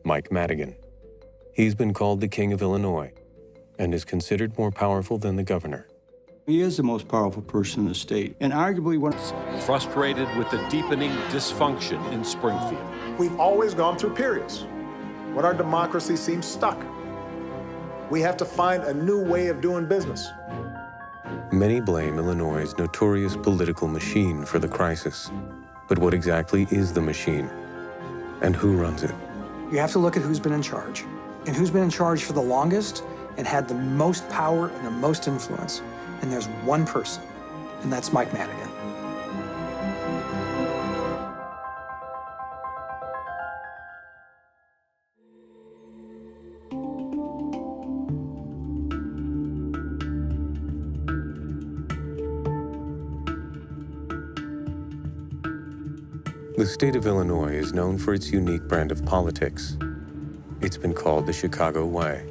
Mike Madigan. He's been called the King of Illinois and is considered more powerful than the governor. He is the most powerful person in the state, and arguably one. Frustrated with the deepening dysfunction in Springfield. We've always gone through periods when our democracy seems stuck. We have to find a new way of doing business. Many blame Illinois' notorious political machine for the crisis. But what exactly is the machine, and who runs it? You have to look at who's been in charge, and who's been in charge for the longest and had the most power and the most influence. And there's one person, and that's Mike Madigan. The state of Illinois is known for its unique brand of politics. It's been called the Chicago way.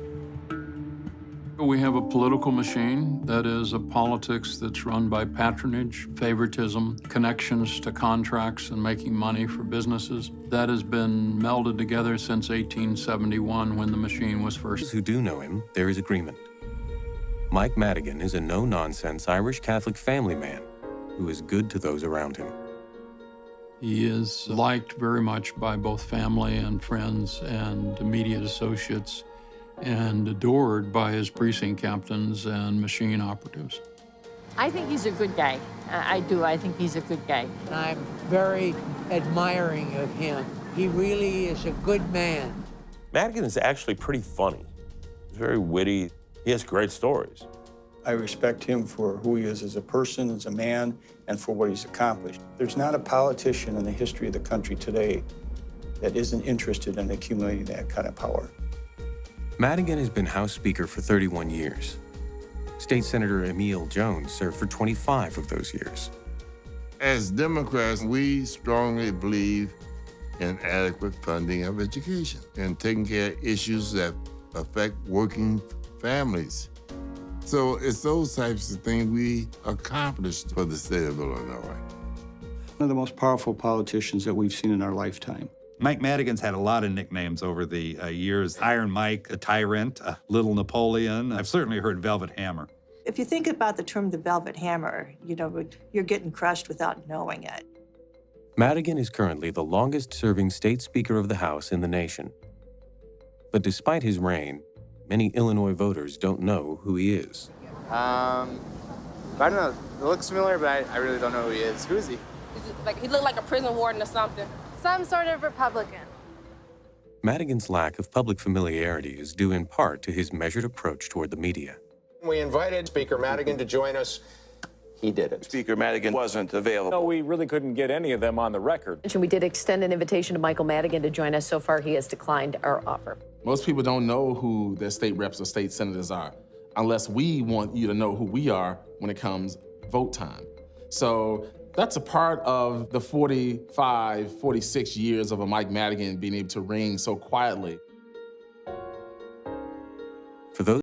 We have a political machine that is a politics that's run by patronage, favoritism, connections to contracts, and making money for businesses. That has been melded together since 1871 when the machine was first. Those who do know him, there is agreement. Mike Madigan is a no-nonsense Irish Catholic family man who is good to those around him. He is liked very much by both family and friends and immediate associates, and adored by his precinct captains and machine operatives. I think he's a good guy. I do. I think he's a good guy. I'm very admiring of him. He really is a good man. Madigan is actually pretty funny. He's very witty. He has great stories. I respect him for who he is as a person, as a man, and for what he's accomplished. There's not a politician in the history of the country today that isn't interested in accumulating that kind of power. Madigan has been House Speaker for 31 years. State Senator Emil Jones served for 25 of those years. As Democrats, we strongly believe in adequate funding of education and taking care of issues that affect working families. So it's those types of things we accomplished for the state of Illinois. One of the most powerful politicians that we've seen in our lifetime. Mike Madigan's had a lot of nicknames over the years. Iron Mike, the Tyrant, Little Napoleon. I've certainly heard Velvet Hammer. If you think about the term the Velvet Hammer, you know, you're getting crushed without knowing it. Madigan is currently the longest-serving state Speaker of the House in the nation. But despite his reign, many Illinois voters don't know who he is. I don't know. It looks familiar, but I really don't know who he is. Who is he? Like, he looked like a prison warden or something. Some sort of Republican. Madigan's lack of public familiarity is due in part to his measured approach toward the media. We invited Speaker Madigan to join us. He didn't. Speaker Madigan wasn't available. No, we really couldn't get any of them on the record. We did extend an invitation to Michael Madigan to join us. So far, he has declined our offer. Most people don't know who their state reps or state senators are, unless we want you to know who we are when it comes vote time. So that's a part of the 45, 46 years of a Mike Madigan being able to reign so quietly. For those